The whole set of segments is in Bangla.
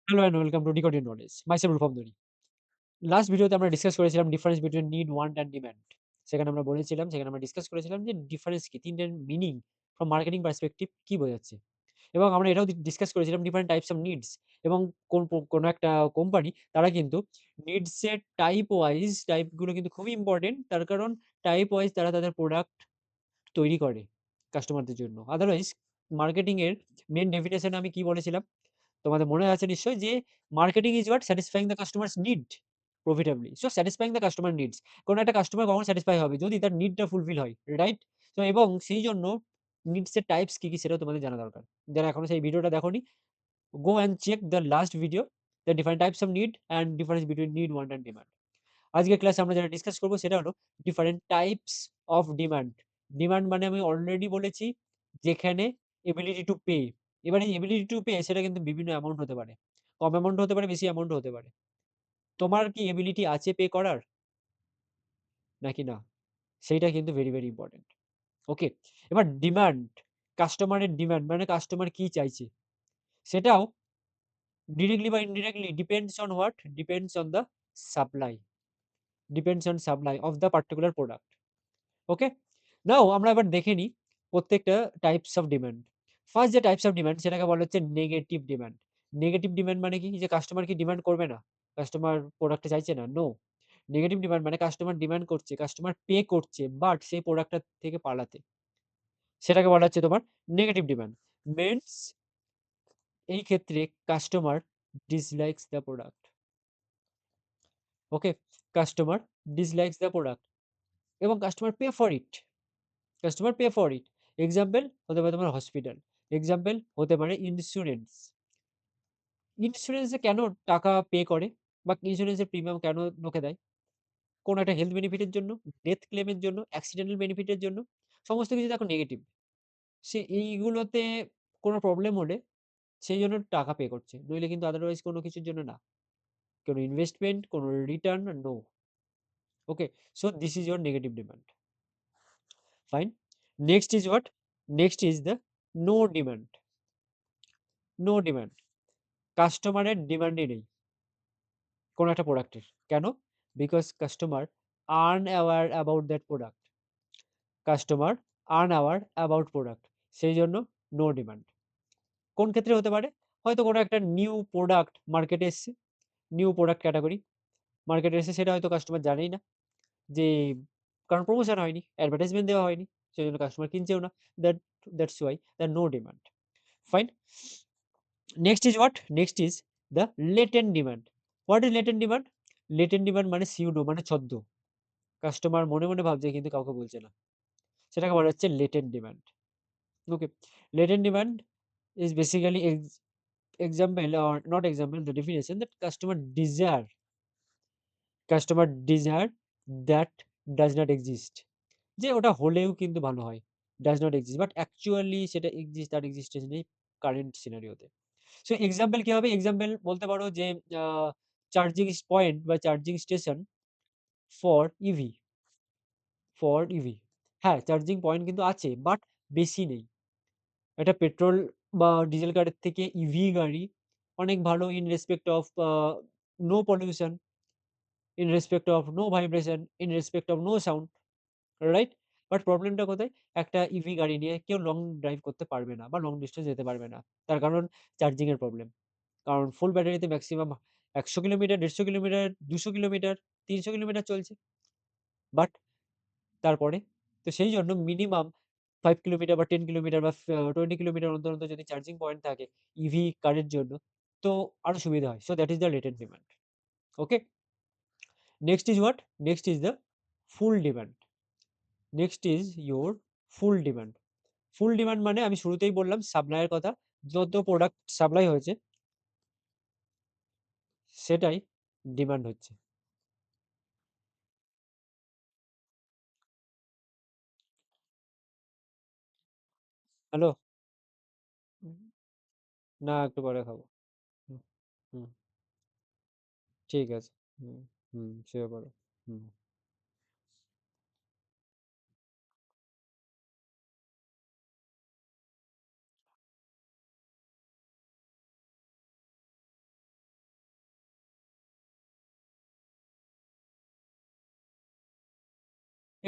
Hello and welcome to decoding knowledge. Myself Rupam ধনী। লাস্ট ভিডিওতে আমরা ডিসকাস করেছিলাম difference between need, want and demand. সেখানে আমরা ডিসকাস করেছিলাম যে ডিফারেন্স কি? ৩ টের মিনিং ফ্রম মার্কেটিং পার্সপেক্টিভ কি বোঝাচ্ছে? এবং আমরা এটাও ডিসকাস করেছিলাম ডিফারেন্ট টাইপস অফ নিডস এবং কোন একটা কোম্পানি তারা কিন্তু নিডস এর টাইপ গুলো কিন্তু খুবই ইম্পোর্টেন্ট। তার কারণ টাইপ ওয়াইজ তারা তাদের প্রোডাক্ট তৈরি করে কাস্টমারদের জন্য। আদারওয়াইজ মার্কেটিং এর মেইন ডেফিনিশন আমি কি বলেছিলাম? তোমাদের মনে আছে নিশ্চয়ই যে marketing is what satisfying the customers need profitably. So satisfying the customer needs. কোন একটা কাস্টমার কখন স্যাটিসফাই হবে? যদি তার নিডটা ফুলফিল হয়, রাইট? তো এবং সেইজন্য নিডস এর টাইপস কি, কি সেটাও তোমাদের জানা দরকার। যারা এখনো সেই ভিডিওটা দেখোনি, go and check the last video, the different types of need and difference between need, want and demand. আজকের ক্লাসে আমরা যেটা ডিসকাস করব সেটা হলো different types of demand. Demand মানে আমি অলরেডি বলেছি যেখানে এবিলিটি টু পে। এবার এই এবিলিটি টু পে সেটা কিন্তু বিভিন্ন অ্যামাউন্ট হতে পারে। কম অ্যামাউন্ট হতে পারে, বেশি অ্যামাউন্ট হতে পারে। তোমার কি এবিলিটি আছে পে করার নাকি না? সেইটা কিন্তু ভেরি, ভেরি ইম্পোর্টেন্ট। ওকে? এবার ডিমান্ড, কাস্টমারের ডিমান্ড মানে কাস্টমার কি চাইছে? সেটাও ডিরেক্টলি বা indirectly depends on what? Depends on the supply. Depends on supply of the particular product. Okay? Now আমরা এবার দেখে নিই প্রত্যেকটা টাইপস অফ ডিমান্ড। ফার্স্ট যে টাইপস অফ ডিমান্ড সেটাকে বলা হচ্ছে নেগেটিভ ডিমান্ড। নেগেটিভ ডিমান্ড মানে কি? যে কাস্টমার কি ডিমান্ড করবে না? কাস্টমার প্রোডাক্টটা চাইছে না? নো। নেগেটিভ ডিমান্ড মানে কাস্টমার ডিমান্ড করছে, কাস্টমার পে করছে বাট সেই প্রোডাক্টটা থেকে পালাতে। সেটাকে বলা হচ্ছে তোমার নেগেটিভ ডিমান্ড। মিনস এই ক্ষেত্রে customer dislikes the product. Okay? Customer dislikes the product এবং customer pay for it. Customer pay for it. Example হতে পারে তোমার হসপিটাল। এক্সাম্পল হতে পারে ইন্স্যুরেন্স। ইন্স্যুরেন্স এ কেন টাকা পে করে বা ইন্স্যুরেন্স এর প্রিমিয়াম কেন লোকে দেয়? কোন একটা হেলথ বেনিফিট এর জন্য, ডেথ ক্লেম এর জন্য, অ্যাক্সিডেন্টাল বেনিফিট এর জন্য। সমস্ত কিছু দেখো নেগেটিভ। সে এইগুলোতে কোন প্রবলেম হলে সেইজন্য টাকা পে করছে। নইলে কিন্তু আদারওয়াইজ কোন কিছুর জন্য না। কোন ইনভেস্টমেন্ট, কোন return no. Okay? So this is your negative demand. Fine. Next is what? Next is the no demand. No demand. কাস্টমারের ডিমান্ডই নেই কোন একটা প্রোডাক্টের। কেন? Because customer unaware about that product. Customer unaware about product. সেইজন্য নো ডিমান্ড। কোন ক্ষেত্রে হতে পারে? হয়তো কোনো একটা নিউ প্রোডাক্ট মার্কেটে এসছে। নিউ প্রোডাক্ট ক্যাটেগরি মার্কেটে এসেছে সেটা হয়তো কাস্টমার জানেই না যে কারণ প্রমোশন হয়নি, অ্যাডভার্টাইজমেন্ট দেওয়া হয়নি। সেজন্য কাস্টমার কিনছেও না। That that's why the no demand. Fine. Next is what? Next is the latent demand. What is latent demand? Latent demand মানে সিউডো মানে ছদ্ম। কাস্টমার মনে, মনে ভাবছে কিন্তু কাউকে বলছে না। সেটাকে বলা হচ্ছে latent demand. Okay? Latent demand is basically example or not example the definition that customer desire that does not exist. যে ওটা হলেও কিন্তু ভালো হয়। does not exist but actually সেটা exist তার existence নেই কারেন্ট সিনারিওতে। সো এক্সাম্পল কি হবে? এক্সাম্পল বলতে পারো যে আ চার্জিং পয়েন্ট বা charging station for EV, for EV. হ্যাঁ, চার্জিং পয়েন্ট কিন্তু আছে বাট বেশি নেই। এটা পেট্রোল বা ডিজেল গাড়ির থেকে ইভি গাড়ি অনেক ভালো in respect of no pollution, in respect of no vibration, in respect of no sound, right? But প্রবলেমটা কোথায়? একটা ইভি গাড়ি নিয়ে কেউ লং ড্রাইভ করতে পারবে না বা লং ডিসট্যান্স যেতে পারবে না। তার কারণ চার্জিং এর প্রবলেম। কারণ ফুল ব্যাটারিতে maximum ১০০ kilometre, ১৫০ kilometre, ২০০ kilometre, ৩০০ kilometre চলছে। বাট তারপরে? তো সেইজন্য মিনিমাম ৫ কিলোমিটার বা ১০ কিলোমিটার বা ২০ কিলোমিটার অন্তর, অন্তর যদি চার্জিং পয়েন্ট থাকে ইভি কারের জন্য, তো আরো সুবিধা হয়। So that is the latent demand. Okay? Next is what? Next is the full demand. Next is your full demand. Full demand মানে আমি শুরুতেই বললাম সাপ্লাই এর কথা। যত প্রোডাক্ট সাপ্লাই হয়েছে সেটাই ডিমান্ড হচ্ছে। হ্যালো? না একটু পরে খাবো। হুম, হুম, ঠিক আছে। হুম, হুম, শুয়ে পড়ো। হুম।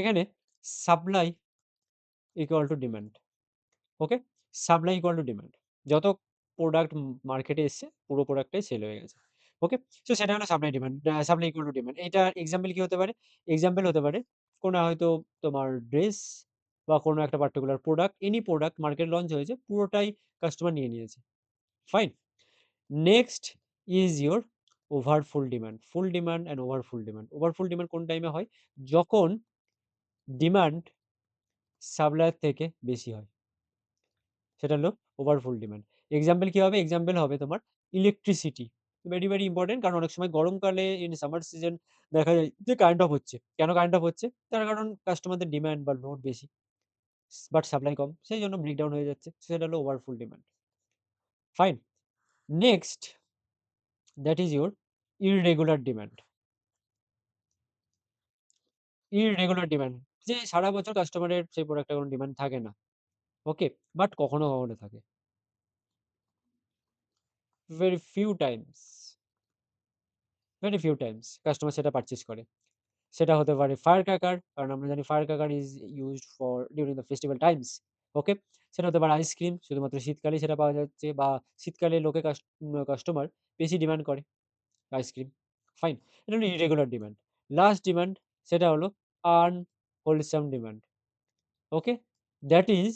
এখানে supply equal to demand. Okay? Supply equal to demand. যত প্রোডাক্ট মার্কেটে এসছে পুরো প্রোডাক্টটাই সেল হয়ে গেছে। ওকে? সো সেটা হলো supply demand. Supply equal to demand. এটার এক্সাম্পল কি হতে পারে? এক্সাম্পল হতে পারে কোন হয়তো তোমার ড্রেস বা কোন একটা particular product, any product market launch হয়েছে, পুরোটাই কাস্টমার নিয়ে নিয়েছে। Fine? Next is your overfull demand. Full demand and overfull demand. Overfull demand কোন টাইমে হয়? যখন ডিমান্ড সাপ্লায়ার থেকে বেশি হয়। সেটা হলো ওভারফুল ডিমান্ড। এক্সাম্পল কি হবে? এক্সাম্পল হবে তোমার ইলেকট্রিসিটি। ভেরি, ভেরি ইম্পোর্টেন্ট, কারণ অনেক সময় গরমকালে ইন সামার সিজন দেখা যায় যে কারেন্ট অফ হচ্ছে। কেন কারেন্ট অফ হচ্ছে? তার কারণ কাস্টমারদের ডিমান্ড বা লোড বেশি। বাট সাপ্লাই কম। সেইজন্য ব্রেকডাউন হয়ে যাচ্ছে। সেটা হলো overfull demand. Fine? Next that is your irregular demand. Irregular demand, যে সারা বছর কাস্টমারের সেই প্রোডাক্টের কোনো ডিমান্ড থাকে না। ওকে? বাট কখনো, কখনো থাকে। Very few times, very few times customer সেটা পারচেজ করে। সেটা হতে পারে ফায়ার ক্র্যাকার, কারণ আমরা জানি fire cracker is used for during the festival times. Okay? সেটা হতে পারে আইসক্রিম, শুধুমাত্র শীতকালেই সেটা পাওয়া যাচ্ছে, বা শীতকালে লোকে কাস্টমার বেশি ডিমান্ড করে আইসক্রিম। ফাইন? এটা হলো ইররেগুলার ডিমান্ড। লাস্ট ডিমান্ড সেটা হলো unwholesome demand. Okay? That is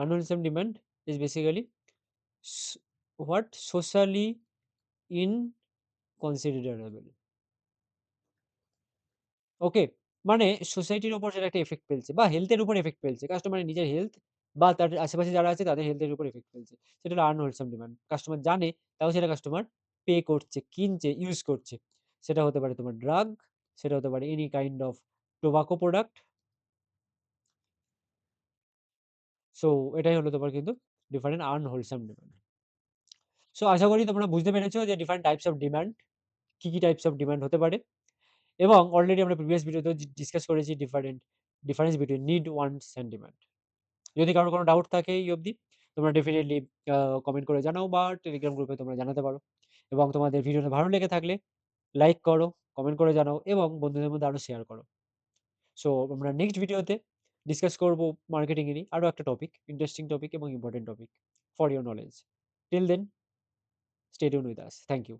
unwholesome demand is basically so what socially inconsiderable. Okay? মানে সোসাইটির উপর সেটা একটা ইফেক্ট ফেলছে বা হেলথ এর উপর ইফেক্ট ফেলছে। কাস্টমারের নিজের হেলথ বা তার আশেপাশে যারা আছে তাদের হেলথ এর উপর ইফেক্ট ফেলছে। সেটা হলো আনহোলসাম ডিমান্ড। কাস্টমার জানে, তাও সেটা কাস্টমার পে করছে, কিনছে, ইউস করছে। সেটা হতে পারে তোমার ড্রাগ, সেটা হতে পারে any kind of tobacco product. So এটাই হলো তোমার কিন্তু ডিফারেন্ট আনহোলসাম ডিমান্ড। সো আশা করি তোমরা বুঝতে পেরেছো যে ডিফারেন্ট টাইপস অফ ডিমান্ড, কি টাইপস অফ ডিমান্ড হতে পারে। এবং অলরেডি আমরা প্রিভিয়াস ভিডিওতেও ডিসকাস করেছি difference between need, wants and demand. যদি কারো কোনো ডাউট থাকে এই অবধি, তোমরা ডেফিনিটলি কমেন্ট করে জানাও বা টেলিগ্রাম গ্রুপে তোমরা জানাতে পারো। এবং তোমাদের ভিডিওটা ভালো লেগে থাকলে লাইক করো, কমেন্ট করে জানাও এবং বন্ধুদের মধ্যে আরো শেয়ার করো। সো আমরা নেক্সট ভিডিওতে ডিসকাস করব মার্কেটিং এরই আরো একটা টপিক, ইন্টারেস্টিং টপিক এবং important topic for your knowledge. Till then, stay tune with us. Thank you.